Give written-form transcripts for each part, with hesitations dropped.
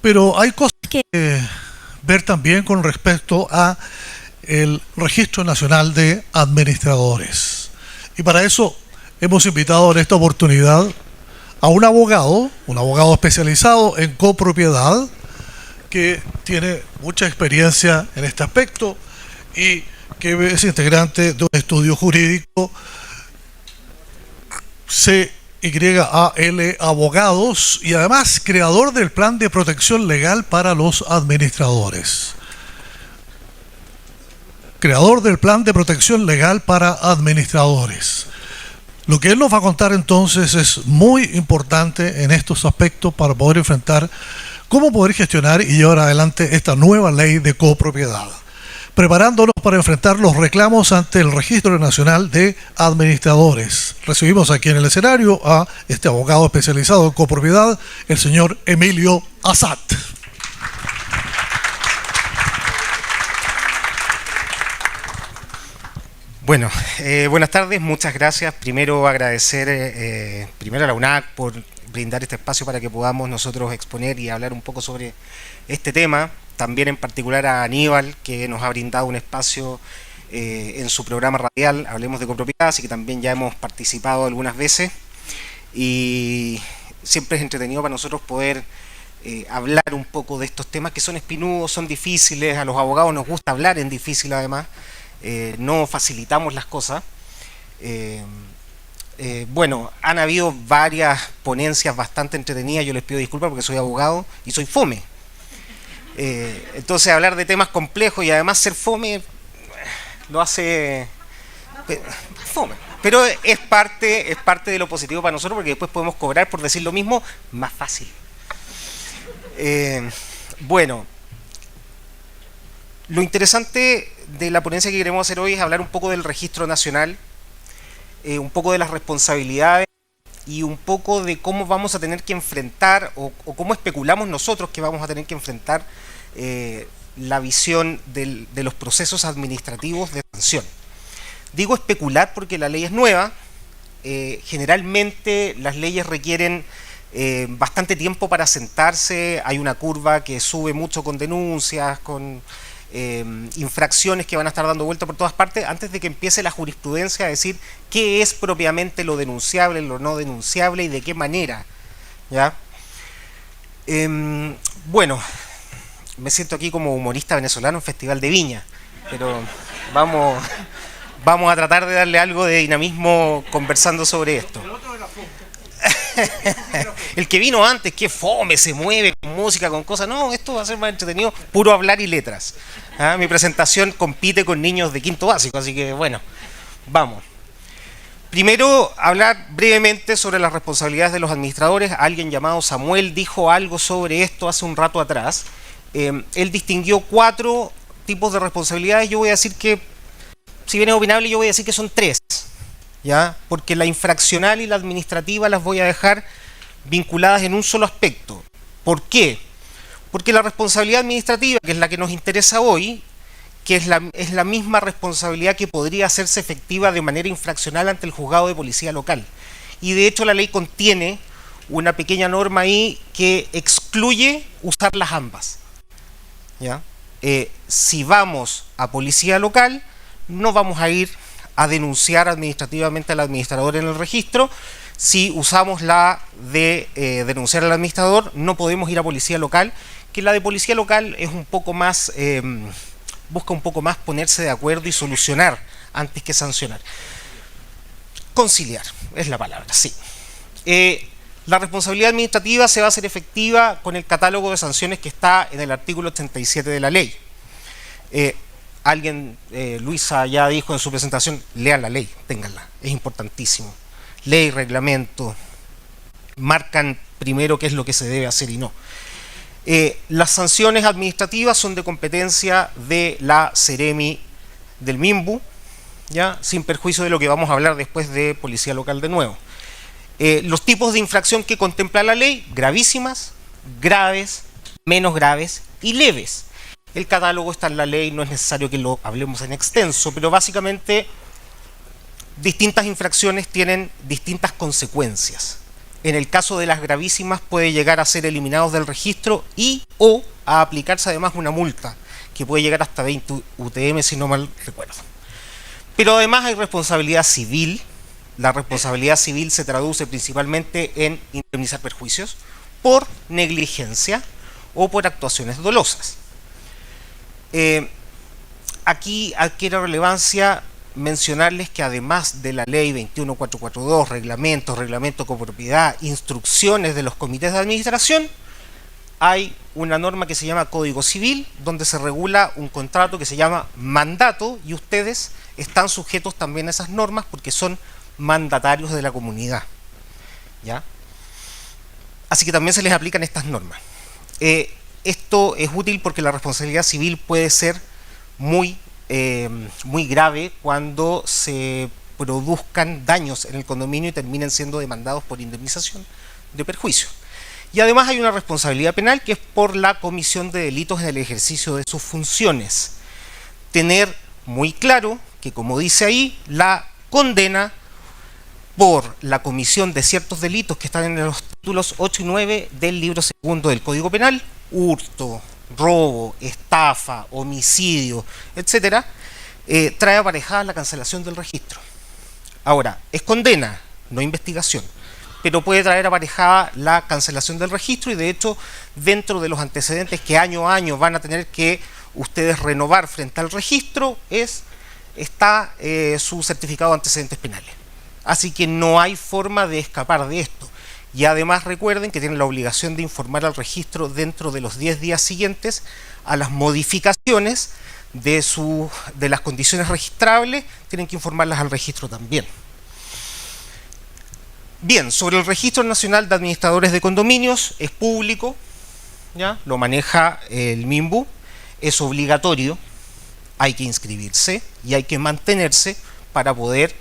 Pero hay cosas que ver también con respecto a el Registro Nacional de Administradores. Y para eso hemos invitado en esta oportunidad a un abogado especializado en copropiedad, que tiene mucha experiencia en este aspecto y que es integrante de un estudio jurídico, CYAL Abogados, y además creador del plan de protección legal para los administradores. Creador del plan de protección legal para administradores. Lo que él nos va a contar entonces es muy importante en estos aspectos para poder enfrentar cómo poder gestionar y llevar adelante esta nueva ley de copropiedad, preparándonos para enfrentar los reclamos ante el Registro Nacional de Administradores. Recibimos aquí en el escenario a este abogado especializado en copropiedad, el señor Emilio Azat. Bueno, buenas tardes, muchas gracias. Primero agradecer primero a la UNAC por brindar este espacio para que podamos nosotros exponer y hablar un poco sobre este tema. También en particular a Aníbal, que nos ha brindado un espacio en su programa radial, Hablemos de Copropiedad, así que también ya hemos participado algunas veces. Y siempre es entretenido para nosotros poder hablar un poco de estos temas que son espinudos, son difíciles. A los abogados nos gusta hablar en difícil además. No facilitamos las cosas. Bueno, han habido varias ponencias bastante entretenidas. Yo les pido disculpas porque soy abogado y soy fome. Entonces hablar de temas complejos y además ser fome lo hace fome. Pero es parte de lo positivo para nosotros, porque después podemos cobrar por decir lo mismo más fácil. Bueno, lo interesante de la ponencia que queremos hacer hoy es hablar un poco del registro nacional, un poco de las responsabilidades y un poco de cómo vamos a tener que enfrentar o cómo especulamos nosotros que vamos a tener que enfrentar la visión de los procesos administrativos de sanción. Digo especular porque la ley es nueva. Generalmente las leyes requieren bastante tiempo para sentarse. Hay una curva que sube mucho con denuncias, con infracciones que van a estar dando vuelta por todas partes antes de que empiece la jurisprudencia a decir qué es propiamente lo denunciable, lo no denunciable y de qué manera, ¿ya? Bueno, me siento aquí como humorista venezolano en Festival de Viña, pero vamos a tratar de darle algo de dinamismo conversando sobre esto. El que vino antes, que fome, se mueve con música, con cosas. No, esto va a ser más entretenido, puro hablar y letras. Mi presentación compite con niños de quinto básico, así que bueno, vamos. Primero, hablar brevemente sobre las responsabilidades de los administradores. Alguien llamado Samuel dijo algo sobre esto hace un rato atrás. Él distinguió 4 tipos de responsabilidades. Yo voy a decir que, si bien es opinable, yo voy a decir que son 3. ¿Ya? Porque la infraccional y la administrativa las voy a dejar vinculadas en un solo aspecto. ¿Por qué? Porque la responsabilidad administrativa, que es la que nos interesa hoy, que es la misma responsabilidad que podría hacerse efectiva de manera infraccional ante el juzgado de policía local. Y de hecho la ley contiene una pequeña norma ahí que excluye usarlas ambas. ¿Ya? Si vamos a policía local, no vamos a ir a denunciar administrativamente al administrador en el registro. Si usamos la de denunciar al administrador, no podemos ir a policía local, que la de policía local es un poco más, busca un poco más ponerse de acuerdo y solucionar antes que sancionar. Conciliar, es la palabra, sí. La responsabilidad administrativa se va a hacer efectiva con el catálogo de sanciones que está en el artículo 87 de la ley. Alguien, Luisa ya dijo en su presentación, lean la ley, ténganla, es importantísimo. Ley, reglamento, marcan primero qué es lo que se debe hacer y no. Las sanciones administrativas son de competencia de la Seremi del MIMBU, ¿ya? Sin perjuicio de lo que vamos a hablar después de policía local de nuevo. Los tipos de infracción que contempla la ley: gravísimas, graves, menos graves y leves. El catálogo está en la ley, no es necesario que lo hablemos en extenso, pero básicamente distintas infracciones tienen distintas consecuencias, En el caso de las gravísimas puede llegar a ser eliminados del registro y o a aplicarse además una multa que puede llegar hasta 20 UTM si no mal recuerdo. Pero además hay responsabilidad civil. La responsabilidad civil se traduce principalmente en indemnizar perjuicios por negligencia o por actuaciones dolosas. Aquí adquiere relevancia mencionarles que además de la ley 21442, reglamento copropiedad, instrucciones de los comités de administración, hay una norma que se llama Código Civil, donde se regula un contrato que se llama mandato, y ustedes están sujetos también a esas normas porque son mandatarios de la comunidad, ¿ya? Así que también se les aplican estas normas. Esto es útil porque la responsabilidad civil puede ser muy grave cuando se produzcan daños en el condominio y terminen siendo demandados por indemnización de perjuicio. Y además hay una responsabilidad penal que es por la comisión de delitos en el ejercicio de sus funciones. Tener muy claro que, como dice ahí, la condena por la comisión de ciertos delitos que están en los títulos 8 y 9 del libro segundo del Código Penal, hurto, robo, estafa, homicidio, etcétera, trae aparejada la cancelación del registro. Ahora, es condena, no investigación, pero puede traer aparejada la cancelación del registro, y de hecho, dentro de los antecedentes que año a año van a tener que ustedes renovar frente al registro, está su certificado de antecedentes penales. Así que no hay forma de escapar de esto. Y además recuerden que tienen la obligación de informar al registro dentro de los 10 días siguientes a las modificaciones de las condiciones registrables, tienen que informarlas al registro también. Bien, sobre el Registro Nacional de Administradores de Condominios, es público, ¿ya? Lo maneja el MIMBU, es obligatorio, hay que inscribirse y hay que mantenerse para poder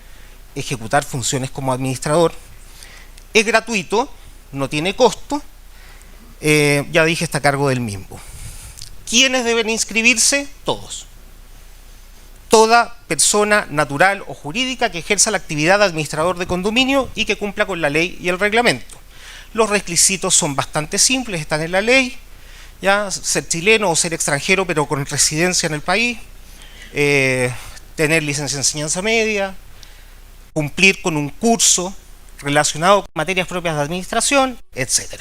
ejecutar funciones como administrador. Es gratuito, no tiene costo, ya dije, está a cargo del MIMBU. ¿Quiénes deben inscribirse? Todos. Toda persona natural o jurídica que ejerza la actividad de administrador de condominio y que cumpla con la ley y el reglamento. Los requisitos son bastante simples, están en la ley, ya, ser chileno o ser extranjero pero con residencia en el país, tener licencia de enseñanza media, cumplir con un curso relacionado con materias propias de administración, etc.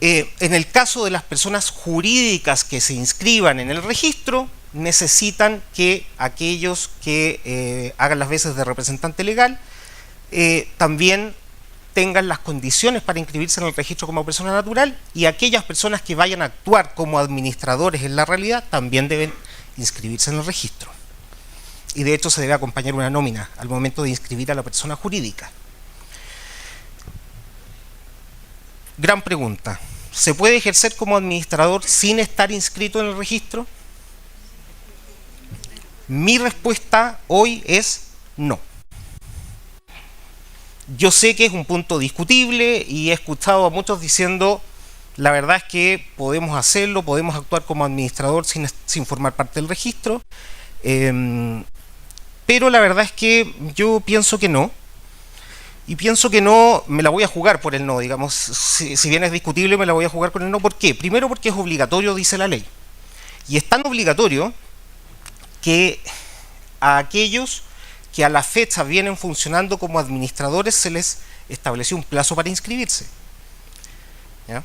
En el caso de las personas jurídicas que se inscriban en el registro, necesitan que aquellos que hagan las veces de representante legal también tengan las condiciones para inscribirse en el registro como persona natural, y aquellas personas que vayan a actuar como administradores en la realidad también deben inscribirse en el registro. Y de hecho se debe acompañar una nómina al momento de inscribir a la persona jurídica. Gran pregunta. ¿Se puede ejercer como administrador sin estar inscrito en el registro? Mi respuesta hoy es no. Yo sé que es un punto discutible y he escuchado a muchos diciendo, la verdad es que podemos hacerlo, podemos actuar como administrador sin formar parte del registro. Pero la verdad es que yo pienso que no, y pienso que no, me la voy a jugar por el no, digamos, si bien es discutible, me la voy a jugar con el no. ¿Por qué? Primero porque es obligatorio, dice la ley, y es tan obligatorio que a aquellos que a la fecha vienen funcionando como administradores se les estableció un plazo para inscribirse, ¿ya?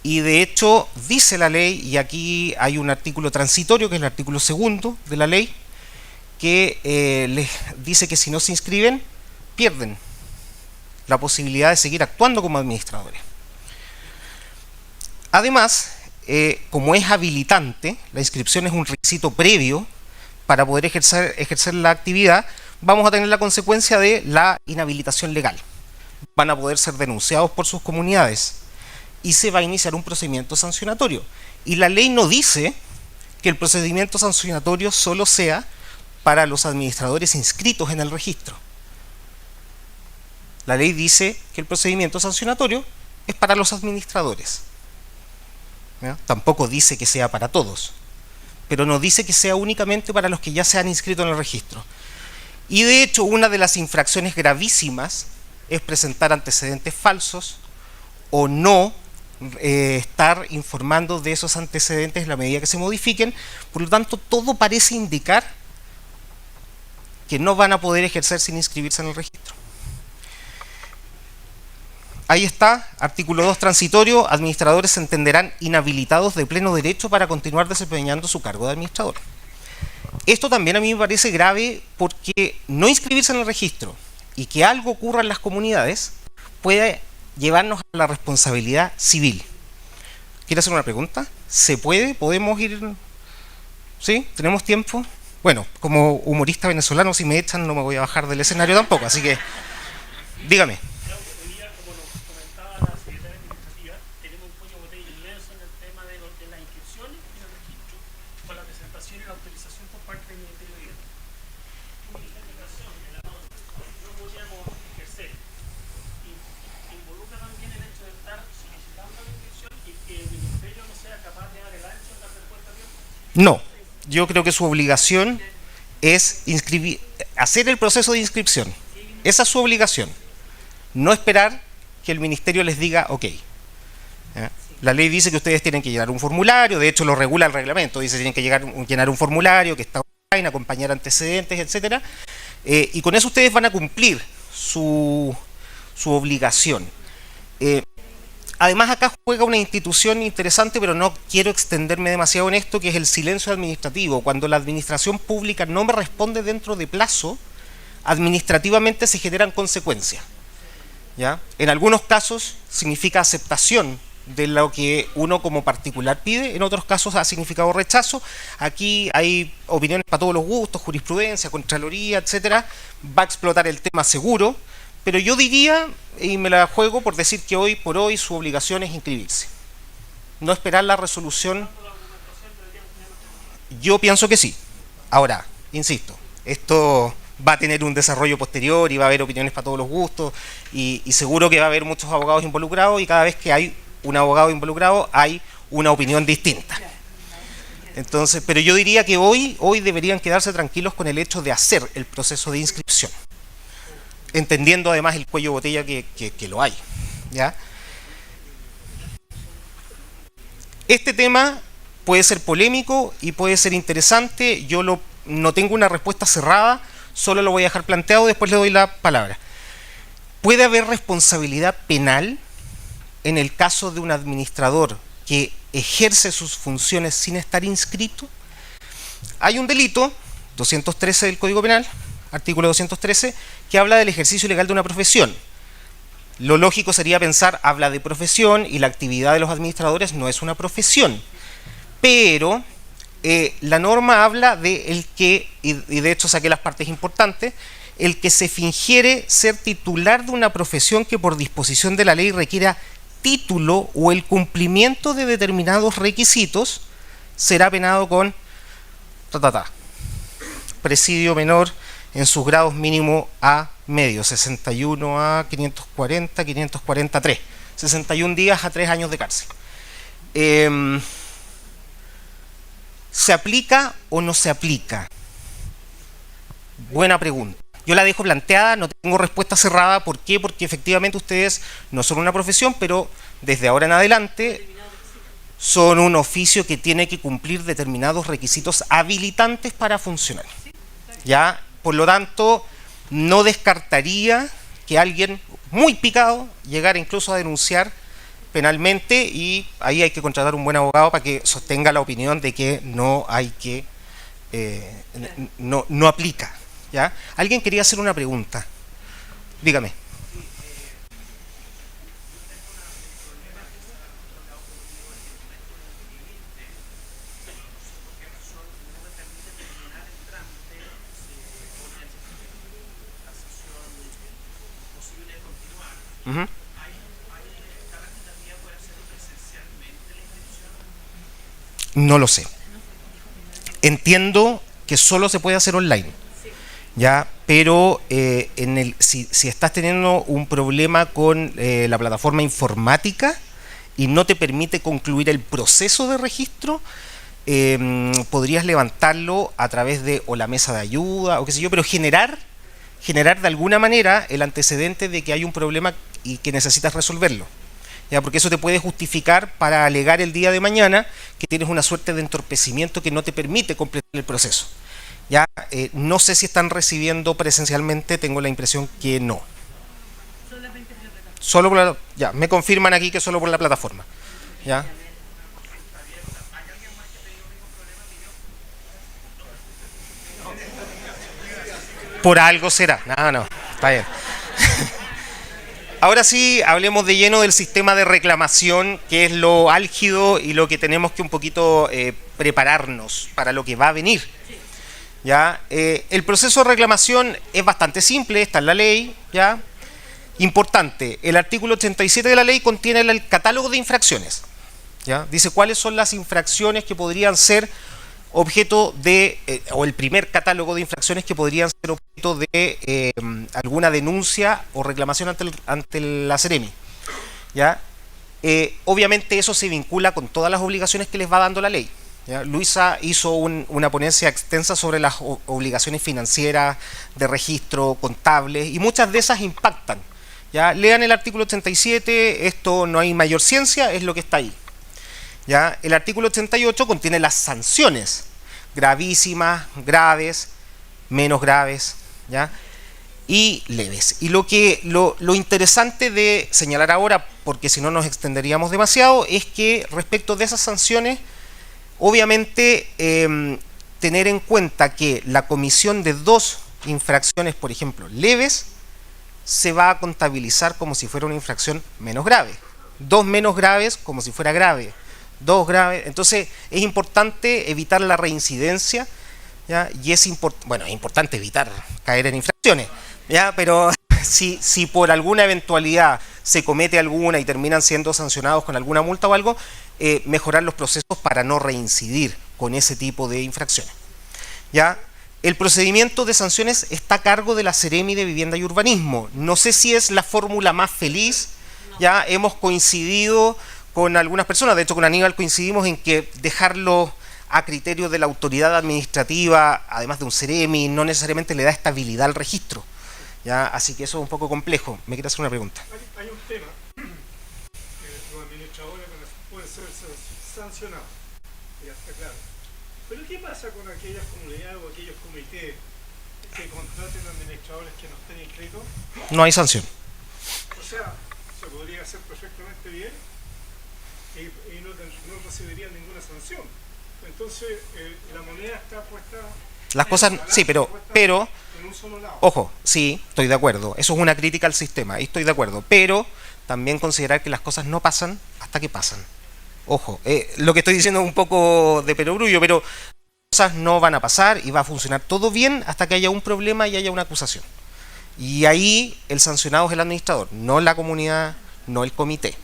Y de hecho dice la ley, y aquí hay un artículo transitorio que es el artículo 2 de la ley, que les dice que si no se inscriben, pierden la posibilidad de seguir actuando como administradores. Además, como es habilitante, la inscripción es un requisito previo para poder ejercer la actividad, vamos a tener la consecuencia de la inhabilitación legal. Van a poder ser denunciados por sus comunidades y se va a iniciar un procedimiento sancionatorio. Y la ley no dice que el procedimiento sancionatorio solo sea para los administradores inscritos en el registro. La ley dice que el procedimiento sancionatorio es para los administradores, ¿ya? Tampoco dice que sea para todos, pero no dice que sea únicamente para los que ya se han inscrito en el registro. Y de hecho, una de las infracciones gravísimas es presentar antecedentes falsos o no estar informando de esos antecedentes en la medida que se modifiquen. Por lo tanto, todo parece indicar que no van a poder ejercer sin inscribirse en el registro. Ahí está, artículo 2 transitorio: administradores se entenderán inhabilitados de pleno derecho para continuar desempeñando su cargo de administrador. Esto también a mí me parece grave, porque no inscribirse en el registro y que algo ocurra en las comunidades puede llevarnos a la responsabilidad civil. ¿Quiere hacer una pregunta? ¿Se puede? ¿Podemos ir? ¿Sí? ¿Tenemos tiempo? Bueno, como humorista venezolano, si me echan no me voy a bajar del escenario tampoco, así que dígame. No, yo creo que su obligación es hacer el proceso de inscripción. Esa es su obligación. No esperar que el ministerio les diga, ok. La ley dice que ustedes tienen que llenar un formulario, de hecho lo regula el reglamento, dice que tienen que llenar un formulario que está online, acompañar antecedentes, etcétera, y con eso ustedes van a cumplir su obligación. Además, acá juega una institución interesante, pero no quiero extenderme demasiado en esto, que es el silencio administrativo. Cuando la administración pública no me responde dentro de plazo, administrativamente se generan consecuencias, ¿ya? En algunos casos significa aceptación de lo que uno como particular pide, en otros casos ha significado rechazo. Aquí hay opiniones para todos los gustos, jurisprudencia, contraloría, etcétera. Va a explotar el tema seguro. Pero yo diría, y me la juego por decir, que hoy por hoy su obligación es inscribirse. No esperar la resolución. Yo pienso que sí. Ahora, insisto, esto va a tener un desarrollo posterior y va a haber opiniones para todos los gustos y seguro que va a haber muchos abogados involucrados, y cada vez que hay un abogado involucrado hay una opinión distinta. Entonces, pero yo diría que hoy deberían quedarse tranquilos con el hecho de hacer el proceso de inscripción, entendiendo además el cuello de botella que lo hay, ¿ya? Este tema puede ser polémico y puede ser interesante. Yo no tengo una respuesta cerrada, solo lo voy a dejar planteado, después le doy la palabra. ¿Puede haber responsabilidad penal en el caso de un administrador que ejerce sus funciones sin estar inscrito? Hay un delito, 213 del Código Penal, artículo 213, que habla del ejercicio ilegal de una profesión. Lo lógico sería pensar, habla de profesión y la actividad de los administradores no es una profesión. Pero la norma habla de el que, y de hecho saqué las partes importantes, el que se fingiere ser titular de una profesión que por disposición de la ley requiera título o el cumplimiento de determinados requisitos, será penado con presidio menor en sus grados mínimo a medio, 61 a 540, 543, 61 días a 3 años de cárcel. ¿Se aplica o no se aplica? Buena pregunta. Yo la dejo planteada, no tengo respuesta cerrada. ¿Por qué? Porque efectivamente ustedes no son una profesión, pero desde ahora en adelante son un oficio que tiene que cumplir determinados requisitos habilitantes para funcionar, ¿ya? Por lo tanto, no descartaría que alguien muy picado llegara incluso a denunciar penalmente, y ahí hay que contratar un buen abogado para que sostenga la opinión de que no hay que, no aplica, ¿ya? Alguien quería hacer una pregunta. Dígame. Uh-huh. No lo sé. Entiendo que solo se puede hacer online, ¿ya? Pero si estás teniendo un problema con la plataforma informática y no te permite concluir el proceso de registro, podrías levantarlo a través de o la mesa de ayuda o qué sé yo, pero generar generar de alguna manera el antecedente de que hay un problema y que necesitas resolverlo. ¿Ya? Porque eso te puede justificar para alegar el día de mañana que tienes una suerte de entorpecimiento que no te permite completar el proceso. ¿Ya? No sé si están recibiendo presencialmente, tengo la impresión que no. Solo por la, ya, me confirman aquí que solo por la plataforma. ¿Ya? Por algo será. No, no, está bien. Ahora sí, hablemos de lleno del sistema de reclamación, que es lo álgido y lo que tenemos que un poquito prepararnos para lo que va a venir. ¿Ya? El proceso de reclamación es bastante simple, está en la ley. ¿Ya? Importante, el artículo 87 de la ley contiene el catálogo de infracciones. ¿Ya? Dice cuáles son las infracciones que podrían ser objeto de, o el primer catálogo de infracciones que podrían ser objeto de alguna denuncia o reclamación ante la Seremi. ¿Ya? Obviamente eso se vincula con todas las obligaciones que les va dando la ley. ¿Ya? Luisa hizo una ponencia extensa sobre las obligaciones financieras, de registro, contables, y muchas de esas impactan. ¿Ya? Lean el artículo 87, esto no hay mayor ciencia, es lo que está ahí. ¿Ya? El artículo 88 contiene las sanciones, gravísimas, graves, menos graves, ¿ya? Y leves. Y lo interesante de señalar ahora, porque si no nos extenderíamos demasiado, es que respecto de esas sanciones, obviamente tener en cuenta que la comisión de 2 infracciones, por ejemplo, leves, se va a contabilizar como si fuera una infracción menos grave. 2 menos graves como si fuera grave. 2 graves. Entonces es importante evitar la reincidencia, ¿ya? Y es importante evitar caer en infracciones, ¿ya? Pero si por alguna eventualidad se comete alguna y terminan siendo sancionados con alguna multa o algo, mejorar los procesos para no reincidir con ese tipo de infracciones. ¿Ya? El procedimiento de sanciones está a cargo de la Seremi de Vivienda y Urbanismo. No sé si es la fórmula más feliz. Ya hemos coincidido con algunas personas, de hecho con Aníbal coincidimos en que dejarlo a criterio de la autoridad administrativa, además de un Seremi, no necesariamente le da estabilidad al registro. ¿Ya? Así que eso es un poco complejo. ¿Me quiere hacer una pregunta? Hay un tema que los administradores pueden ser sancionados, ya está claro. Pero ¿qué pasa con aquellas comunidades o aquellos comités que contraten administradores que no estén inscritos? No hay sanción. O sea, se podría hacer perfectamente bien y no recibirían ninguna sanción. Entonces, la moneda está puesta... Las cosas, sí, pero en un solo lado. Ojo, sí, estoy de acuerdo. Eso es una crítica al sistema, y estoy de acuerdo. Pero también considerar que las cosas no pasan hasta que pasan. Ojo, lo que estoy diciendo es un poco de perogrullo, pero las cosas no van a pasar y va a funcionar todo bien hasta que haya un problema y haya una acusación. Y ahí el sancionado es el administrador, no la comunidad, no el comité.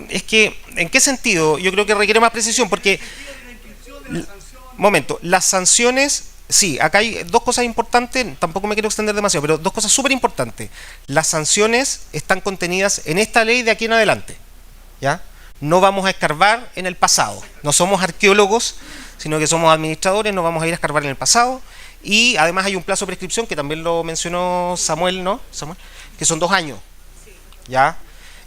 Es que, ¿en qué sentido? Yo creo que requiere más precisión porque... Momento, las sanciones... Sí, acá hay 2 cosas importantes, tampoco me quiero extender demasiado, pero 2 cosas súper importantes. Las sanciones están contenidas en esta ley de aquí en adelante. ¿Ya? No vamos a escarbar en el pasado. No somos arqueólogos, sino que somos administradores, no vamos a ir a escarbar en el pasado. Y además hay un plazo de prescripción, que también lo mencionó Samuel, ¿no? Samuel, que son 2 años. ¿Ya?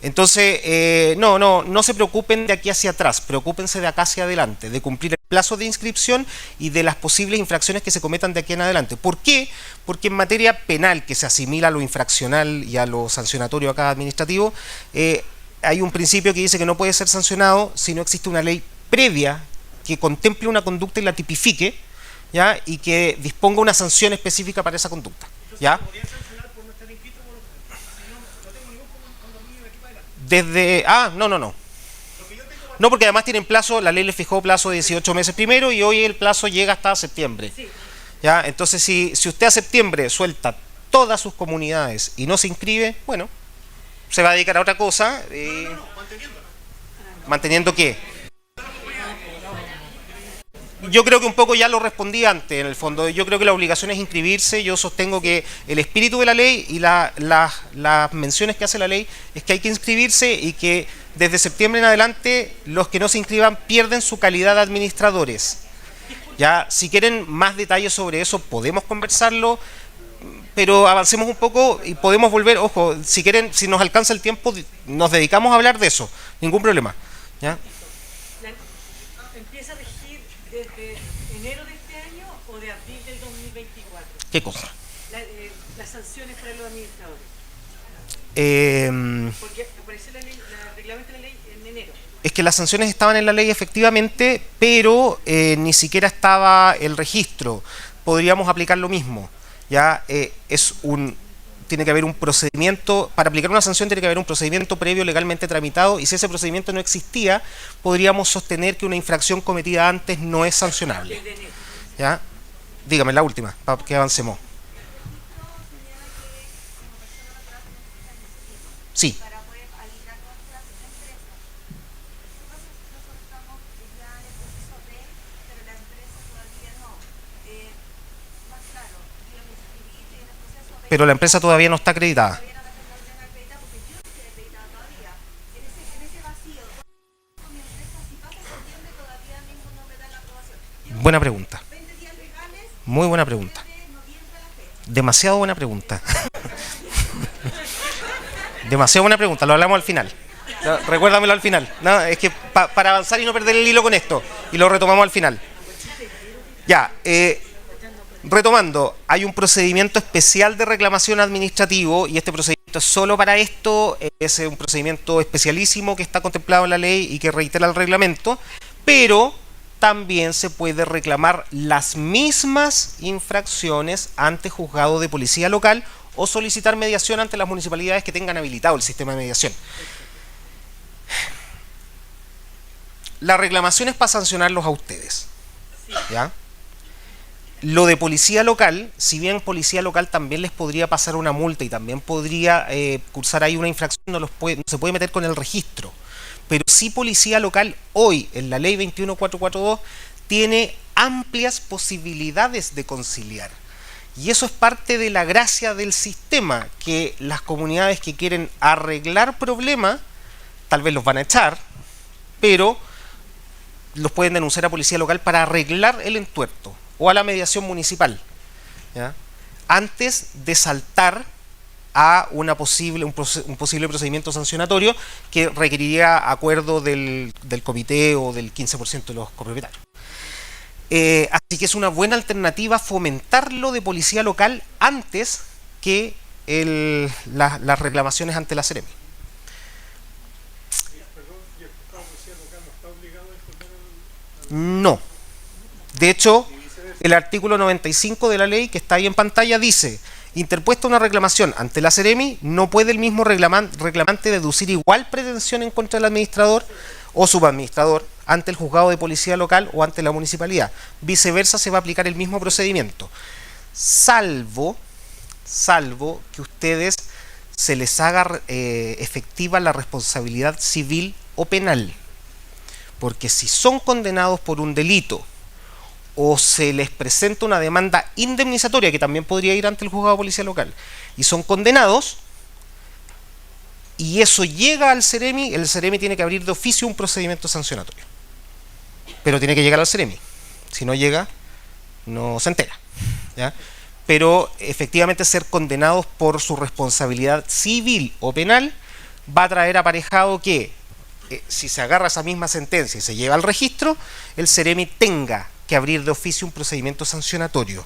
Entonces, no se preocupen de aquí hacia atrás, preocúpense de acá hacia adelante, de cumplir el plazo de inscripción y de las posibles infracciones que se cometan de aquí en adelante. ¿Por qué? Porque en materia penal, que se asimila a lo infraccional y a lo sancionatorio acá administrativo, hay un principio que dice que no puede ser sancionado si no existe una ley previa que contemple una conducta y la tipifique, ¿ya? Y que disponga una sanción específica para esa conducta. ¿Ya? Desde... No, porque además tienen plazo, la ley les fijó plazo de 18 meses primero y hoy el plazo llega hasta septiembre. ¿Ya? Entonces, si usted a septiembre suelta todas sus comunidades y no se inscribe, bueno, se va a dedicar a otra cosa. ¿Manteniendo qué? Yo creo que un poco ya lo respondí antes, en el fondo. Yo creo que la obligación es inscribirse. Yo sostengo que el espíritu de la ley y las menciones que hace la ley es que hay que inscribirse y que desde septiembre en adelante los que no se inscriban pierden su calidad de administradores. Ya, si quieren más detalles sobre eso podemos conversarlo, pero avancemos un poco y podemos volver. Ojo, si quieren, si nos alcanza el tiempo, nos dedicamos a hablar de eso. Ningún problema. ¿Ya? ¿Empieza a regir desde enero de este año o de abril del 2024? ¿Qué cosa? Las sanciones para los administradores. Porque apareció el reglamento de la ley en enero. Es que las sanciones estaban en la ley efectivamente, pero ni siquiera estaba el registro. Podríamos aplicar lo mismo. Ya tiene que haber un procedimiento, para aplicar una sanción tiene que haber un procedimiento previo legalmente tramitado, y si ese procedimiento no existía, podríamos sostener que una infracción cometida antes no es sancionable. ¿Ya? Dígame la última, para que avancemos. Sí. Pero la empresa todavía no está acreditada. Buena pregunta. Muy buena pregunta. Demasiado buena pregunta. Demasiado buena pregunta. Lo hablamos al final. No, recuérdamelo al final. No, es que para avanzar y no perder el hilo con esto. Y lo retomamos al final. Ya. Retomando, hay un procedimiento especial de reclamación administrativo y este procedimiento es solo para esto, es un procedimiento especialísimo que está contemplado en la ley y que reitera el reglamento, pero también se puede reclamar las mismas infracciones ante juzgado de policía local o solicitar mediación ante las municipalidades que tengan habilitado el sistema de mediación. La reclamación es para sancionarlos a ustedes, ¿ya? Lo de policía local, si bien policía local también les podría pasar una multa y también podría cursar ahí una infracción, no se puede meter con el registro. Pero sí policía local hoy, en la ley 21442, tiene amplias posibilidades de conciliar. Y eso es parte de la gracia del sistema, que las comunidades que quieren arreglar problemas, tal vez los van a echar, pero los pueden denunciar a policía local para arreglar el entuerto o a la mediación municipal, ¿ya? Antes de saltar a un posible procedimiento sancionatorio que requeriría acuerdo del comité o del 15% de los copropietarios. Así que es una buena alternativa fomentarlo de policía local antes que las reclamaciones ante la Seremi. No. De hecho, el artículo 95 de la ley que está ahí en pantalla dice: interpuesta una reclamación ante la Seremi, no puede el mismo reclamante deducir igual pretensión en contra del administrador o subadministrador ante el juzgado de policía local o ante la municipalidad. Viceversa, se va a aplicar el mismo procedimiento, salvo que ustedes se les haga efectiva la responsabilidad civil o penal. Porque si son condenados por un delito o se les presenta una demanda indemnizatoria, que también podría ir ante el juzgado de policía local, y son condenados, y eso llega al Seremi, el Seremi tiene que abrir de oficio un procedimiento sancionatorio. Pero tiene que llegar al Seremi. Si no llega, no se entera, ¿ya? Pero efectivamente ser condenados por su responsabilidad civil o penal va a traer aparejado que si se agarra esa misma sentencia y se lleva al registro, el Seremi tenga que abrir de oficio un procedimiento sancionatorio.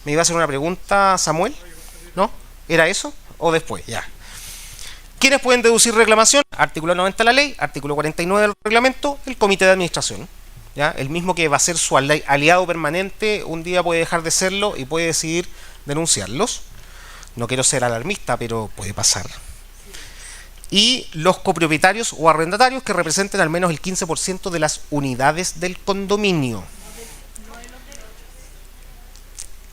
¿Me iba a hacer una pregunta, Samuel? ¿No? ¿Era eso? ¿O después? Ya. ¿Quiénes pueden deducir reclamación? Artículo 90 de la ley, artículo 49 del reglamento, el comité de administración. ¿Ya? El mismo que va a ser su aliado permanente, un día puede dejar de serlo y puede decidir denunciarlos. No quiero ser alarmista, pero puede pasar. Y los copropietarios o arrendatarios que representen al menos el 15% de las unidades del condominio.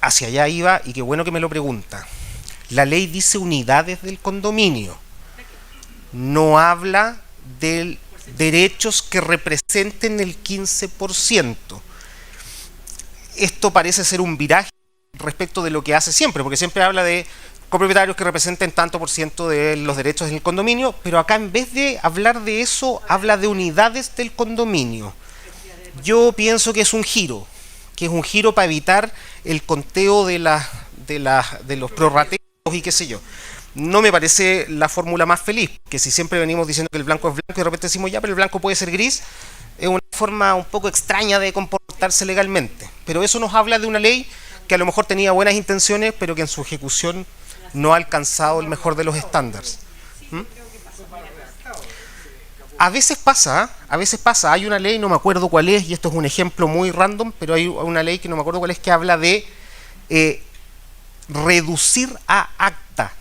Hacia allá iba, y qué bueno que me lo pregunta. La ley dice unidades del condominio. no habla de derechos que representen el 15%. Esto parece ser un viraje respecto de lo que hace siempre, porque siempre habla de copropietarios que representen tanto por ciento de los derechos del condominio, pero acá en vez de hablar de eso, habla de unidades del condominio. Yo pienso que es un giro para evitar el conteo de los prorrateos y qué sé yo. No me parece la fórmula más feliz, que si siempre venimos diciendo que el blanco es blanco y de repente decimos ya, pero el blanco puede ser gris, es una forma un poco extraña de comportarse legalmente. Pero eso nos habla de una ley que a lo mejor tenía buenas intenciones, pero que en su ejecución no ha alcanzado el mejor de los estándares. ¿Mm? A veces pasa, hay una ley, no me acuerdo cuál es, y esto es un ejemplo muy random, pero hay una ley que no me acuerdo cuál es, que habla de reducir a acta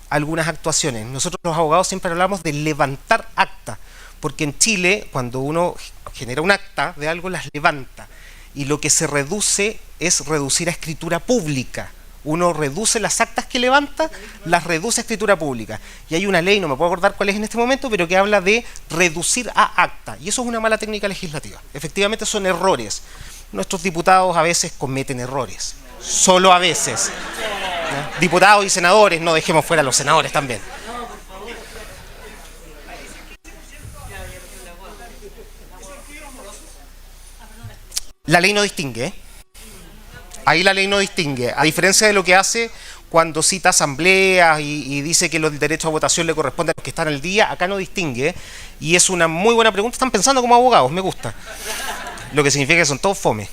algunas actuaciones. Nosotros los abogados siempre hablamos de levantar acta, porque en Chile, cuando uno genera un acta de algo, las levanta, y lo que se reduce es reducir a escritura pública. Uno reduce las actas que levanta, las reduce a escritura pública. Y hay una ley, no me puedo acordar cuál es en este momento, pero que habla de reducir a acta. Y eso es una mala técnica legislativa. Efectivamente son errores. Nuestros diputados a veces cometen errores. Solo a veces. ¿Ya? Diputados y senadores, no dejemos fuera a los senadores también. La ley no distingue, ¿eh? Ahí la ley no distingue, a diferencia de lo que hace cuando cita asambleas y dice que el derecho a votación le corresponde a los que están al día. Acá no distingue, y es una muy buena pregunta. Están pensando como abogados, me gusta, lo que significa que son todos fome.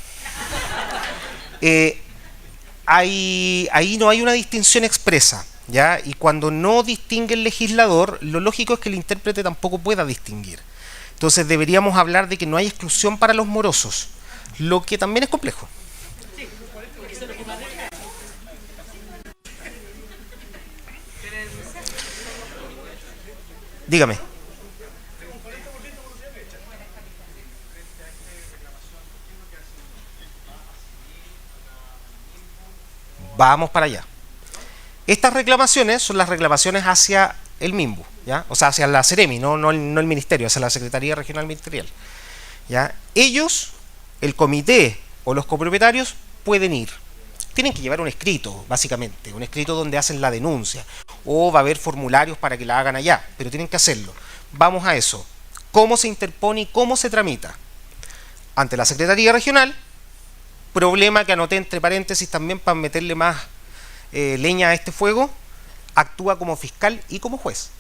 Ahí no hay una distinción expresa, ¿ya? Y cuando no distingue el legislador, lo lógico es que el intérprete tampoco pueda distinguir. Entonces deberíamos hablar de que no hay exclusión para los morosos, lo que también es complejo. Dígame. Vamos para allá. Estas reclamaciones son las reclamaciones hacia el MIMBU, ¿ya? O sea, hacia la Ceremi, no el ministerio, hacia la Secretaría Regional Ministerial, ¿ya? Ellos, el comité o los copropietarios pueden ir. Tienen que llevar un escrito, básicamente, un escrito donde hacen la denuncia, o va a haber formularios para que la hagan allá, pero tienen que hacerlo. Vamos a eso. ¿Cómo se interpone y cómo se tramita? Ante la Secretaría Regional, problema que anoté entre paréntesis también para meterle más leña a este fuego, actúa como fiscal y como juez.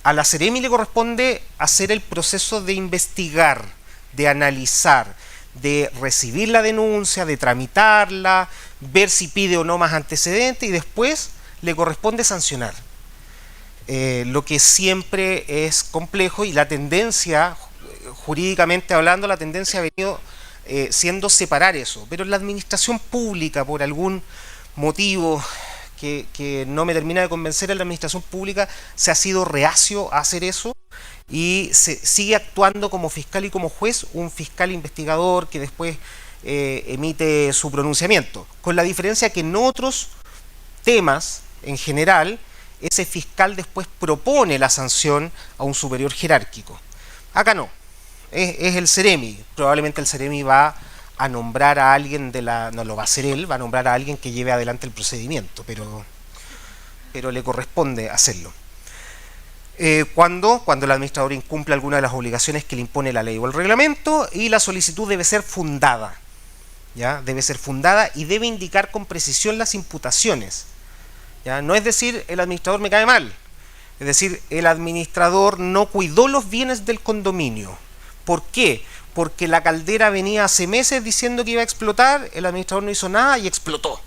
A la Ceremi le corresponde hacer el proceso de investigar, de analizar, de recibir la denuncia, de tramitarla, ver si pide o no más antecedentes, y después le corresponde sancionar. Lo que siempre es complejo, y la tendencia, jurídicamente hablando, la tendencia ha venido siendo separar eso. Pero en la administración pública, por algún motivo que no me termina de convencer, en la administración pública se ha sido reacio a hacer eso, y se sigue actuando como fiscal y como juez un fiscal investigador que después emite su pronunciamiento, con la diferencia que en otros temas en general ese fiscal después propone la sanción a un superior jerárquico. Acá no, es el Ceremi. Probablemente el Ceremi va a nombrar a alguien no lo va a hacer él, va a nombrar a alguien que lleve adelante el procedimiento, pero le corresponde hacerlo. Cuando el administrador incumple alguna de las obligaciones que le impone la ley o el reglamento, y la solicitud debe ser fundada, ¿ya? Debe ser fundada y debe indicar con precisión las imputaciones, ¿ya? No es decir, el administrador me cae mal, es decir, el administrador no cuidó los bienes del condominio. ¿Por qué? Porque la caldera venía hace meses diciendo que iba a explotar, el administrador no hizo nada y explotó.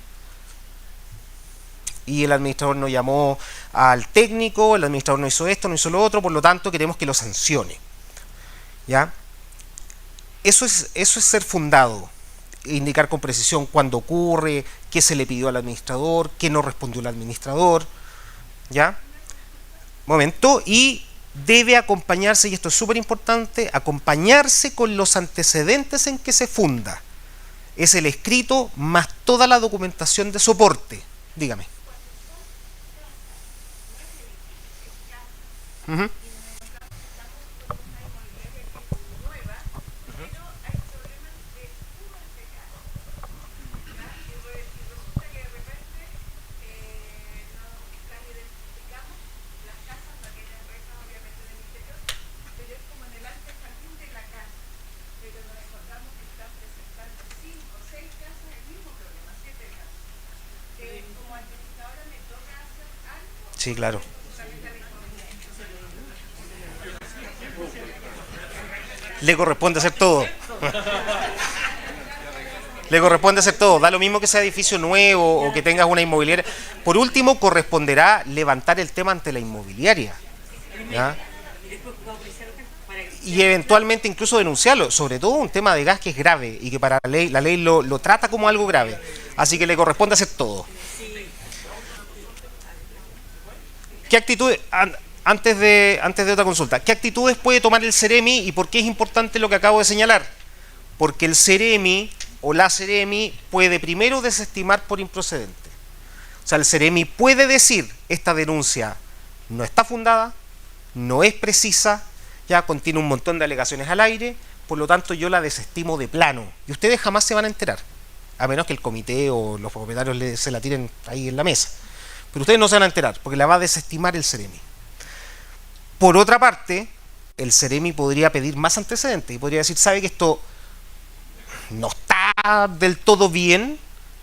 Y el administrador no llamó al técnico, el administrador no hizo esto, no hizo lo otro, por lo tanto queremos que lo sancione, ¿ya? Eso es ser fundado, indicar con precisión cuándo ocurre, qué se le pidió al administrador, qué no respondió el administrador, ¿ya? Momento. Y debe acompañarse, y esto es súper importante, acompañarse con los antecedentes en que se funda. Es el escrito más toda la documentación de soporte. Dígame. Ujú. Sí, claro. Le corresponde hacer todo. Le corresponde hacer todo. Da lo mismo que sea edificio nuevo o que tengas una inmobiliaria. Por último, corresponderá levantar el tema ante la inmobiliaria. ¿Ya? Y eventualmente incluso denunciarlo. Sobre todo un tema de gas que es grave y que para la ley lo trata como algo grave. Así que le corresponde hacer todo. ¿Qué actitudes, antes de otra consulta, qué actitudes puede tomar el Ceremi y por qué es importante lo que acabo de señalar? Porque el Ceremi o la Ceremi puede primero desestimar por improcedente. O sea, el Ceremi puede decir, esta denuncia no está fundada, no es precisa, ya contiene un montón de alegaciones al aire, por lo tanto yo la desestimo de plano. Y ustedes jamás se van a enterar, a menos que el comité o los propietarios se la tiren ahí en la mesa. Pero ustedes no se van a enterar, porque la va a desestimar el Ceremi. Por otra parte, el Ceremi podría pedir más antecedentes y podría decir, sabe que esto no está del todo bien,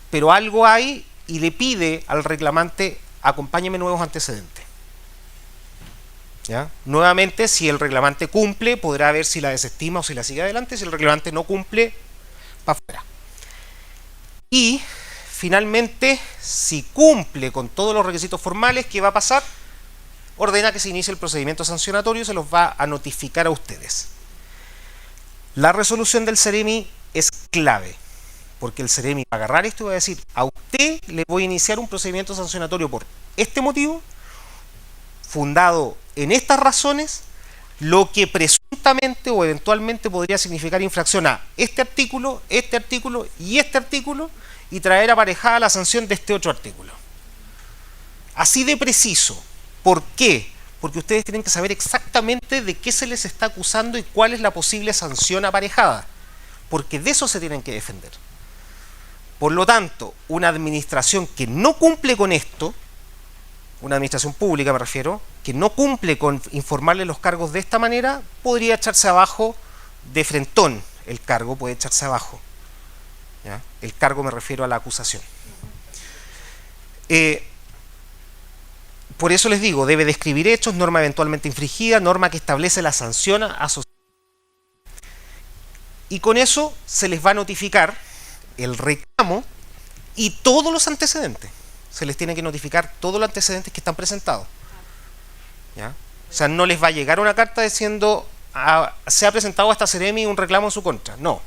pero algo hay, y le pide al reclamante, acompáñeme nuevos antecedentes. ¿Ya? Nuevamente, si el reclamante cumple, podrá ver si la desestima o si la sigue adelante. Si el reclamante no cumple, para afuera. Y finalmente, si cumple con todos los requisitos formales, ¿qué va a pasar? Ordena que se inicie el procedimiento sancionatorio y se los va a notificar a ustedes. La resolución del Ceremi es clave, porque el Ceremi va a agarrar esto y va a decir, a usted le voy a iniciar un procedimiento sancionatorio por este motivo, fundado en estas razones, lo que presuntamente o eventualmente podría significar infracción a este artículo y este artículo, y traer aparejada la sanción de este otro artículo. Así de preciso. ¿Por qué? Porque ustedes tienen que saber exactamente de qué se les está acusando y cuál es la posible sanción aparejada. Porque de eso se tienen que defender. Por lo tanto, una administración que no cumple con esto, una administración pública me refiero, que no cumple con informarle los cargos de esta manera, podría echarse abajo de frentón. El cargo puede echarse abajo. ¿Ya? El cargo me refiero a la acusación. Por eso les digo, debe describir hechos, norma eventualmente infringida, norma que establece la sanción asociada. Y con eso se les va a notificar el reclamo y todos los antecedentes. Se les tiene que notificar todos los antecedentes que están presentados. ¿Ya? O sea, no les va a llegar una carta diciendo se ha presentado a esta Ceremi un reclamo en su contra. No.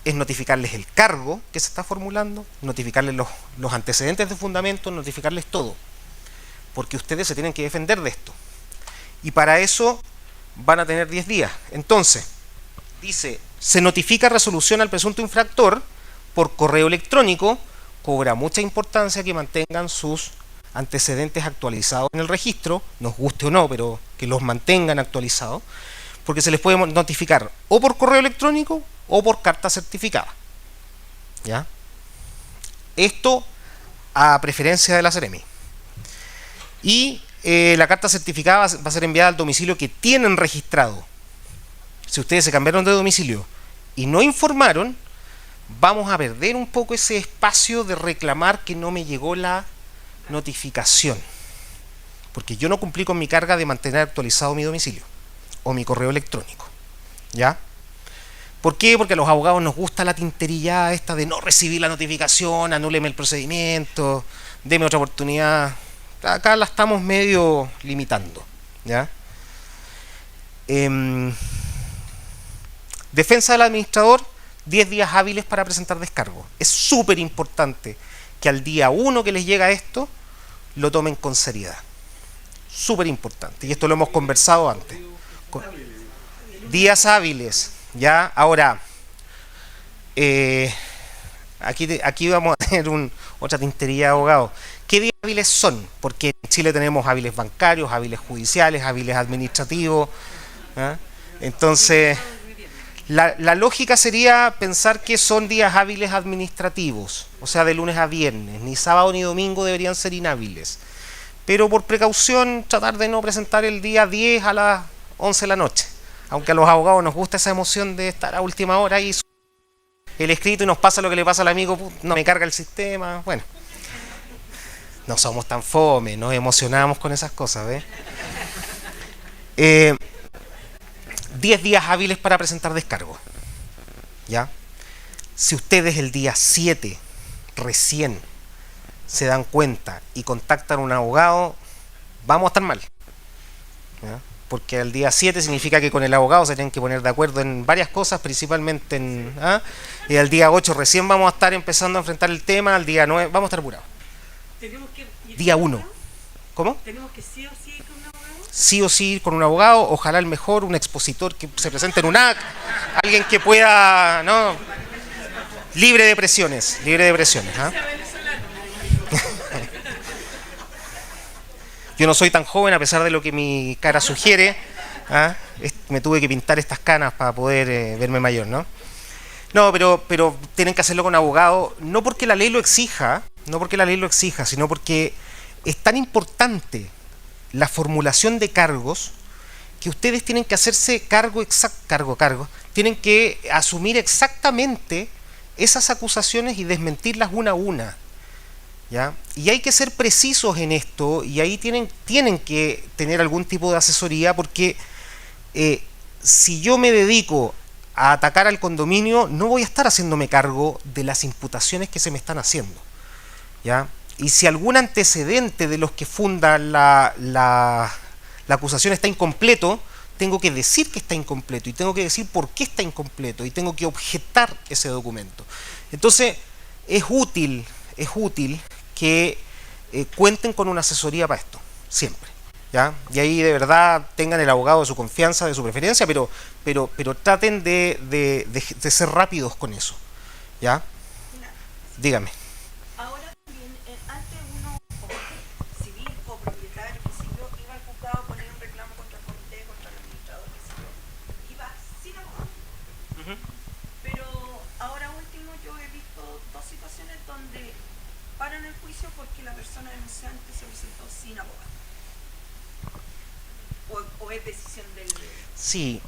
Es notificarles el cargo que se está formulando, notificarles los antecedentes de fundamento, notificarles todo. Porque ustedes se tienen que defender de esto. Y para eso van a tener 10 días. Entonces, dice, se notifica resolución al presunto infractor por correo electrónico. Cobra mucha importancia que mantengan sus antecedentes actualizados en el registro, nos guste o no, pero que los mantengan actualizados, porque se les puede notificar o por correo electrónico o por carta certificada. ¿Ya? Esto a preferencia de la Ceremi. Y la carta certificada va a ser enviada al domicilio que tienen registrado. Si ustedes se cambiaron de domicilio y no informaron, vamos a perder un poco ese espacio de reclamar que no me llegó la notificación. Porque yo no cumplí con mi carga de mantener actualizado mi domicilio o mi correo electrónico. ¿Ya? ¿Por qué? Porque a los abogados nos gusta la tinterilla esta de no recibir la notificación, anúleme el procedimiento, deme otra oportunidad. Acá la estamos medio limitando. ¿Ya? Defensa del administrador, 10 días hábiles para presentar descargo. Es súper importante que al día 1 que les llega esto, lo tomen con seriedad. Súper importante. Y esto lo hemos conversado antes. Días hábiles. ¿Ya? Ahora, Aquí vamos a tener otra tintería de abogados. ¿Qué días hábiles son? Porque en Chile tenemos hábiles bancarios, hábiles judiciales, hábiles administrativos. ¿Ah? Entonces, la lógica sería pensar que son días hábiles administrativos, o sea, de lunes a viernes. Ni sábado ni domingo deberían ser inhábiles. Pero por precaución, tratar de no presentar el día 10 a las 11 de la noche. Aunque a los abogados nos gusta esa emoción de estar a última hora y el escrito y nos pasa lo que le pasa al amigo, no me carga el sistema. Bueno, no somos tan fome, nos emocionamos con esas cosas, ¿ves? 10 días hábiles para presentar descargo. ¿Ya? Si ustedes el día 7 recién se dan cuenta y contactan a un abogado, vamos a estar mal. ¿Ya? Porque el día 7 significa que con el abogado se tienen que poner de acuerdo en varias cosas, principalmente en... Y al día 8 recién vamos a estar empezando a enfrentar el tema, al día 9 vamos a estar apurados. ¿Tenemos que ir Día con un 1. abogado? ¿Cómo? ¿Tenemos que sí o sí ir con un abogado? Sí o sí ir con un abogado, ojalá el mejor, un expositor que se presente en un acto, alguien que pueda, ¿no? Libre de presiones, ¿ah? Yo no soy tan joven a pesar de lo que mi cara sugiere, ¿ah? Me tuve que pintar estas canas para poder verme mayor, ¿no? No, pero tienen que hacerlo con abogado, no porque la ley lo exija, sino porque es tan importante la formulación de cargos que ustedes tienen que hacerse cargo, tienen que asumir exactamente esas acusaciones y desmentirlas una a una. ¿Ya? Y hay que ser precisos en esto y ahí tienen que tener algún tipo de asesoría porque si yo me dedico a atacar al condominio no voy a estar haciéndome cargo de las imputaciones que se me están haciendo. ¿Ya? Y si algún antecedente de los que funda la acusación está incompleto, tengo que decir que está incompleto y tengo que decir por qué está incompleto y tengo que objetar ese documento. Entonces es útil que cuenten con una asesoría para esto, siempre. ¿Ya? Y ahí de verdad tengan el abogado de su confianza, de su preferencia, pero traten de ser rápidos con eso. ¿Ya? Dígame. Ahora también, antes uno, o civil o propietario, qué sé yo, iba al juzgado a poner un reclamo contra el comité, contra el administrador, qué sé yo. Iba sin abogado. Pero ahora último yo he visto dos situaciones donde paran el juicio porque la persona denunciante se presentó sin abogado. O es decisión del... Sí,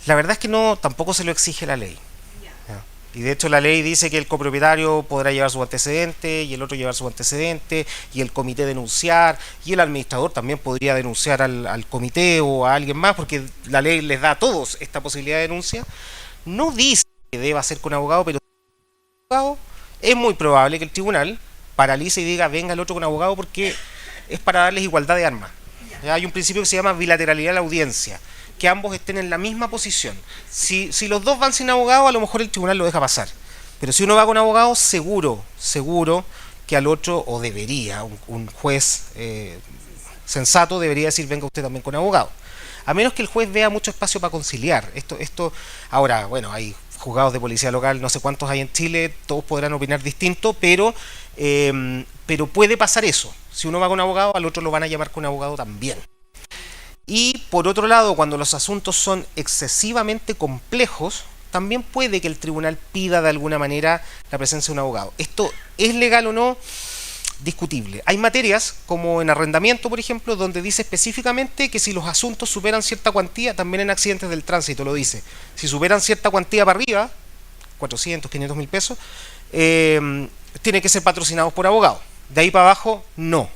la verdad es que no, tampoco se lo exige la ley. Ya. ¿Ya? Y de hecho la ley dice que el copropietario podrá llevar su antecedente y el otro llevar su antecedente y el comité denunciar y el administrador también podría denunciar al comité o a alguien más porque la ley les da a todos esta posibilidad de denuncia. No dice que deba ser con abogado, pero es muy probable que el tribunal paralice y diga venga el otro con abogado porque es para darles igualdad de armas. ¿Ya? Hay un principio que se llama bilateralidad de la audiencia, que ambos estén en la misma posición. Si los dos van sin abogado, a lo mejor el tribunal lo deja pasar. Pero si uno va con abogado, seguro que al otro, o debería, un juez sensato debería decir venga usted también con abogado. A menos que el juez vea mucho espacio para conciliar. Ahora, bueno, hay juzgados de policía local, no sé cuántos hay en Chile, todos podrán opinar distinto, pero puede pasar eso. Si uno va con abogado, al otro lo van a llamar con abogado también. Y por otro lado, cuando los asuntos son excesivamente complejos, también puede que el tribunal pida de alguna manera la presencia de un abogado. ¿Esto es legal o no? Discutible. Hay materias, como en arrendamiento, por ejemplo, donde dice específicamente que si los asuntos superan cierta cuantía, también en accidentes del tránsito lo dice, si superan cierta cuantía para arriba, 400, 500 mil pesos, tienen que ser patrocinados por abogados. De ahí para abajo, no.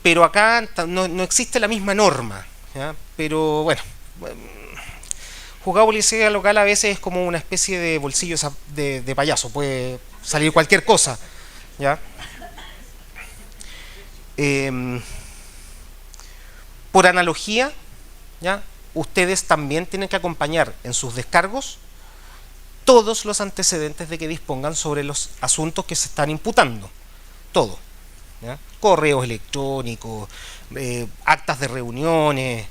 Pero acá no existe la misma norma, ¿ya? Pero bueno, juzgado de policía local a veces es como una especie de bolsillo de payaso, puede salir cualquier cosa, ¿ya? Por analogía, ¿ya? Ustedes también tienen que acompañar en sus descargos todos los antecedentes de que dispongan sobre los asuntos que se están imputando, todo, ¿ya? Correos electrónicos, actas de reuniones,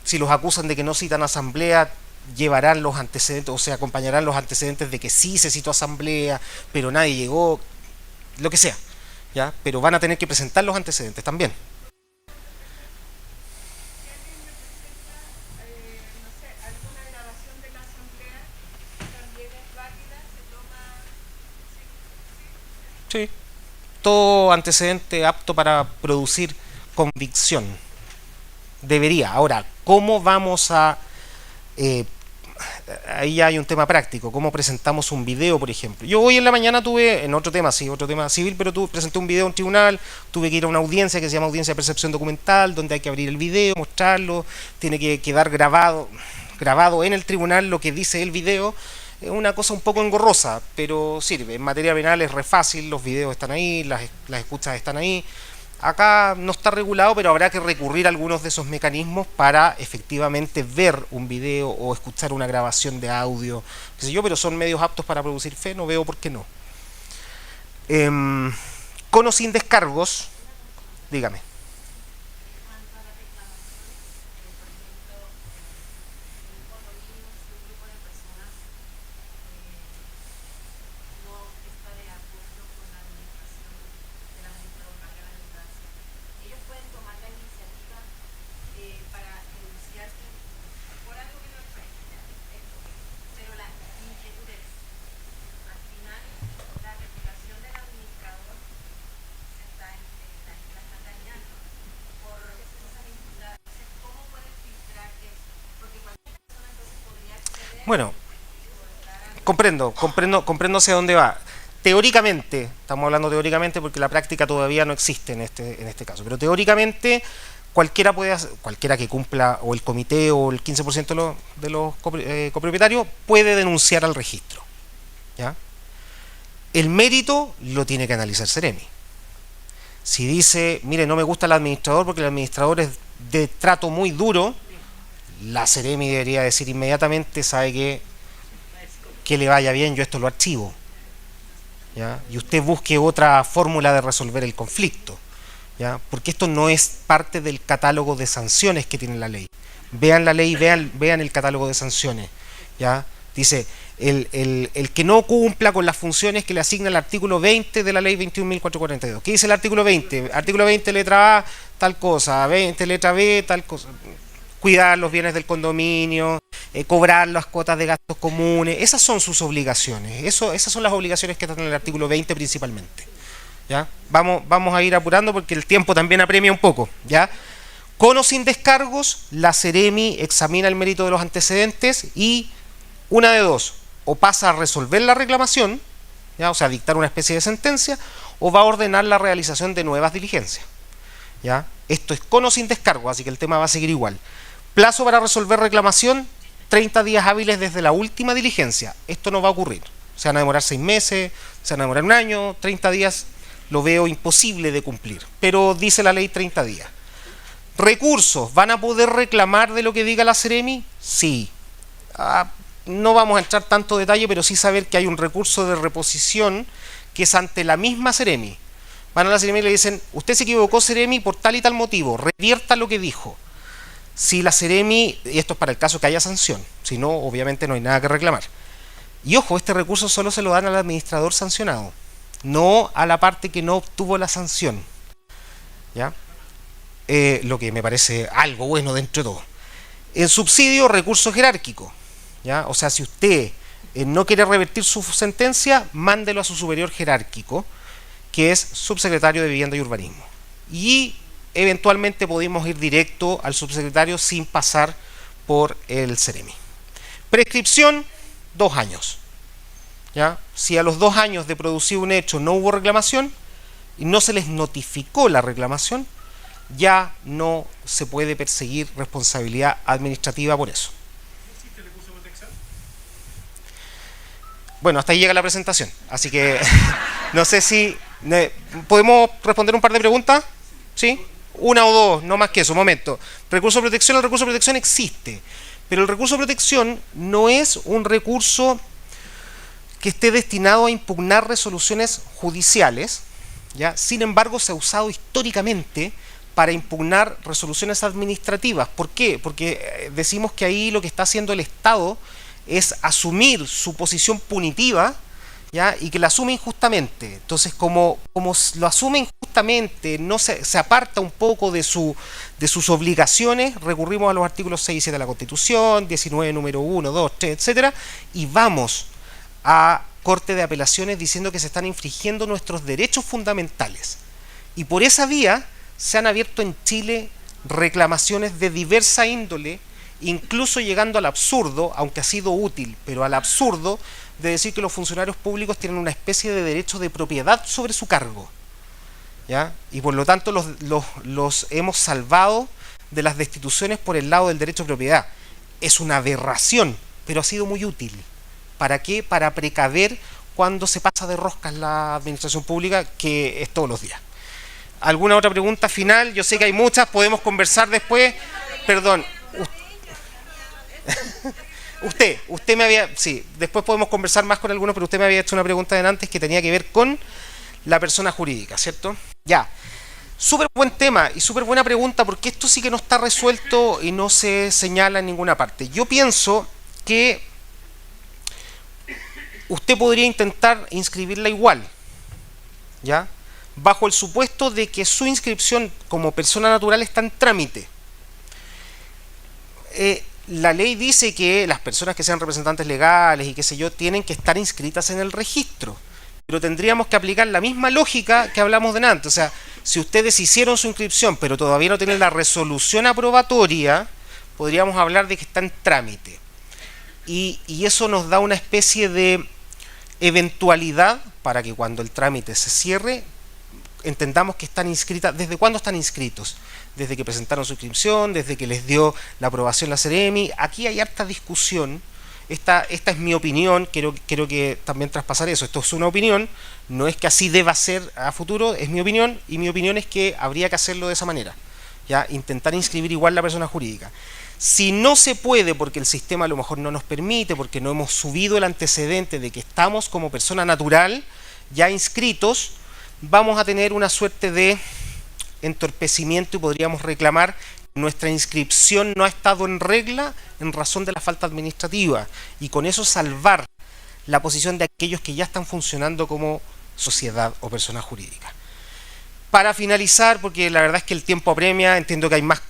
si los acusan de que no citan asamblea, llevarán los antecedentes, o sea, acompañarán los antecedentes de que sí se citó asamblea, pero nadie llegó, lo que sea, ¿ya? Pero van a tener que presentar los antecedentes también. Sí. Todo antecedente apto para producir convicción. Debería. Ahora, ¿cómo vamos a... ahí ya hay un tema práctico, cómo presentamos un video, por ejemplo. Yo hoy en la mañana tuve, en otro tema, sí, otro tema civil, pero presenté un video en un tribunal, tuve que ir a una audiencia que se llama audiencia de percepción documental, donde hay que abrir el video, mostrarlo, tiene que quedar grabado en el tribunal lo que dice el video. Es una cosa un poco engorrosa, pero sirve. En materia penal es re fácil, los videos están ahí, las escuchas están ahí. Acá no está regulado, pero habrá que recurrir a algunos de esos mecanismos para efectivamente ver un video o escuchar una grabación de audio, qué sé yo, pero son medios aptos para producir fe, no veo por qué no. Con o sin descargos, dígame. Bueno, comprendo hacia dónde va. Teóricamente, estamos hablando teóricamente porque la práctica todavía no existe en este caso, pero teóricamente cualquiera que cumpla, o el comité o el 15% de los copropietarios puede denunciar al registro, ¿ya? El mérito lo tiene que analizar Ceremi. Si dice, mire, no me gusta el administrador porque el administrador es de trato muy duro, la Ceremi debería decir inmediatamente, sabe que le vaya bien, yo esto lo archivo, ¿ya? Y usted busque otra fórmula de resolver el conflicto, ¿ya? Porque esto no es parte del catálogo de sanciones que tiene la ley. Vean la ley, vean el catálogo de sanciones, ¿ya? Dice, el que no cumpla con las funciones que le asigna el artículo 20 de la ley 21.442. ¿Qué dice el artículo 20? Artículo 20, letra A, tal cosa, 20, letra B, tal cosa. Cuidar los bienes del condominio, cobrar las cuotas de gastos comunes, esas son sus obligaciones, esas son las obligaciones que están en el artículo 20 principalmente, ¿ya? Vamos a ir apurando porque el tiempo también apremia un poco, ¿ya? Con o sin descargos, la Ceremi examina el mérito de los antecedentes y una de dos, o pasa a resolver la reclamación, ¿ya? O sea, dictar una especie de sentencia, o va a ordenar la realización de nuevas diligencias, ¿ya? Esto es con o sin descargo, así que el tema va a seguir igual. Plazo para resolver reclamación, 30 días hábiles desde la última diligencia. Esto no va a ocurrir. Se van a demorar 6 meses, se van a demorar un año, 30 días lo veo imposible de cumplir. Pero dice la ley 30 días. Recursos, ¿van a poder reclamar de lo que diga la Ceremi? Sí. No vamos a entrar tanto detalle, pero sí saber que hay un recurso de reposición que es ante la misma Ceremi. Van a la Ceremi y le dicen, usted se equivocó, Ceremi, por tal y tal motivo, revierta lo que dijo. Si la Ceremi, y esto es para el caso que haya sanción, si no, obviamente no hay nada que reclamar. Y ojo, este recurso solo se lo dan al administrador sancionado, no a la parte que no obtuvo la sanción, ¿ya? Lo que me parece algo bueno dentro de todo. En subsidio, recurso jerárquico, ¿ya? O sea, si usted no quiere revertir su sentencia, mándelo a su superior jerárquico, que es subsecretario de Vivienda y Urbanismo. Y eventualmente podemos ir directo al subsecretario sin pasar por el Ceremi. Prescripción, 2 años. ¿Ya? Si a los 2 años de producir un hecho no hubo reclamación y no se les notificó la reclamación, ya no se puede perseguir responsabilidad administrativa por eso. ¿Existe recurso de protección? Bueno, hasta ahí llega la presentación, así que no sé si... ¿podemos responder un par de preguntas? ¿Sí? Una o dos, no más que eso, un momento. Recurso de protección, el recurso de protección existe, pero el recurso de protección no es un recurso que esté destinado a impugnar resoluciones judiciales, ¿ya? Sin embargo, se ha usado históricamente para impugnar resoluciones administrativas. ¿Por qué? Porque decimos que ahí lo que está haciendo el Estado es asumir su posición punitiva, ¿ya? Y que la asume injustamente. Entonces, como lo asume injustamente, no se aparta un poco de sus obligaciones, recurrimos a los artículos 6 y 7 de la Constitución, 19 número 1, 2, 3, etcétera, y vamos a Corte de Apelaciones diciendo que se están infringiendo nuestros derechos fundamentales. Y por esa vía se han abierto en Chile reclamaciones de diversa índole, incluso llegando al absurdo, aunque ha sido útil, pero al absurdo de decir que los funcionarios públicos tienen una especie de derecho de propiedad sobre su cargo, ¿ya? Y por lo tanto los hemos salvado de las destituciones por el lado del derecho de propiedad. Es una aberración, pero ha sido muy útil. ¿Para qué? Para precaver cuando se pasa de rosca en la administración pública, que es todos los días. ¿Alguna otra pregunta final? Yo sé que hay muchas, podemos conversar después. Perdón. Usted me había... Sí, después podemos conversar más con algunos, pero usted me había hecho una pregunta de antes que tenía que ver con la persona jurídica, ¿cierto? Ya. Súper buen tema y súper buena pregunta, porque esto sí que no está resuelto y no se señala en ninguna parte. Yo pienso que usted podría intentar inscribirla igual, ¿ya? Bajo el supuesto de que su inscripción como persona natural está en trámite. La ley dice que las personas que sean representantes legales y qué sé yo, tienen que estar inscritas en el registro. Pero tendríamos que aplicar la misma lógica que hablamos de antes. O sea, si ustedes hicieron su inscripción, pero todavía no tienen la resolución aprobatoria, podríamos hablar de que está en trámite. Y eso nos da una especie de eventualidad para que cuando el trámite se cierre, entendamos que están inscritas. ¿Desde cuándo están inscritos? Desde que presentaron su inscripción, desde que les dio la aprobación la Ceremi. Aquí hay harta discusión. Esta es mi opinión, quiero que también traspasar eso. Esto es una opinión, no es que así deba ser a futuro, es mi opinión, y mi opinión es que habría que hacerlo de esa manera, ¿ya? Intentar inscribir igual la persona jurídica. Si no se puede, porque el sistema a lo mejor no nos permite, porque no hemos subido el antecedente de que estamos como persona natural ya inscritos, vamos a tener una suerte de entorpecimiento y podríamos reclamar que nuestra inscripción no ha estado en regla en razón de la falta administrativa, y con eso salvar la posición de aquellos que ya están funcionando como sociedad o persona jurídica. Para finalizar, porque la verdad es que el tiempo apremia, entiendo que hay más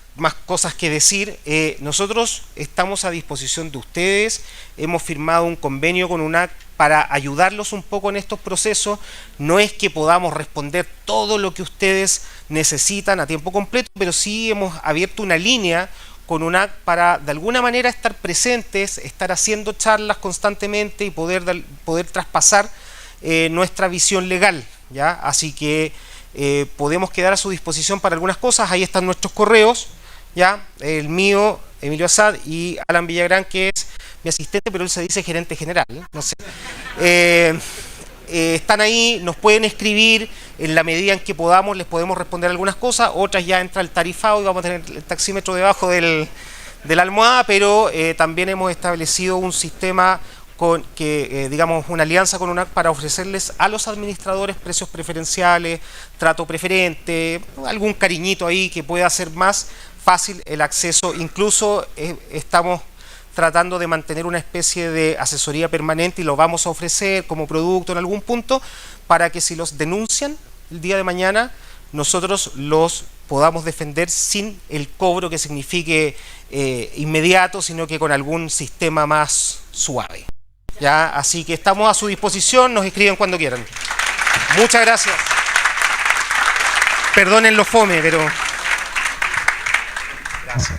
cosas que decir, nosotros estamos a disposición de ustedes, hemos firmado un convenio con UNAC para ayudarlos un poco en estos procesos. No es que podamos responder todo lo que ustedes necesitan a tiempo completo, pero sí hemos abierto una línea con UNAC para de alguna manera estar presentes, estar haciendo charlas constantemente y poder traspasar nuestra visión legal, ¿ya? Así que podemos quedar a su disposición para algunas cosas. Ahí están nuestros correos, ¿ya? El mío, Emilio Assad, y Alan Villagrán, que es mi asistente, pero él se dice gerente general, no sé. Están ahí, nos pueden escribir en la medida en que podamos, les podemos responder algunas cosas, otras ya entra el tarifado y vamos a tener el taxímetro debajo de la almohada, pero también hemos establecido un sistema con que, digamos, una alianza con UNAC para ofrecerles a los administradores precios preferenciales, trato preferente, algún cariñito ahí que pueda hacer más fácil el acceso. Incluso estamos tratando de mantener una especie de asesoría permanente y lo vamos a ofrecer como producto en algún punto para que si los denuncian el día de mañana, nosotros los podamos defender sin el cobro que signifique inmediato, sino que con algún sistema más suave, ¿ya? Así que estamos a su disposición, nos escriben cuando quieran. Muchas gracias. Perdonen lo fome, pero...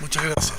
Muchas gracias.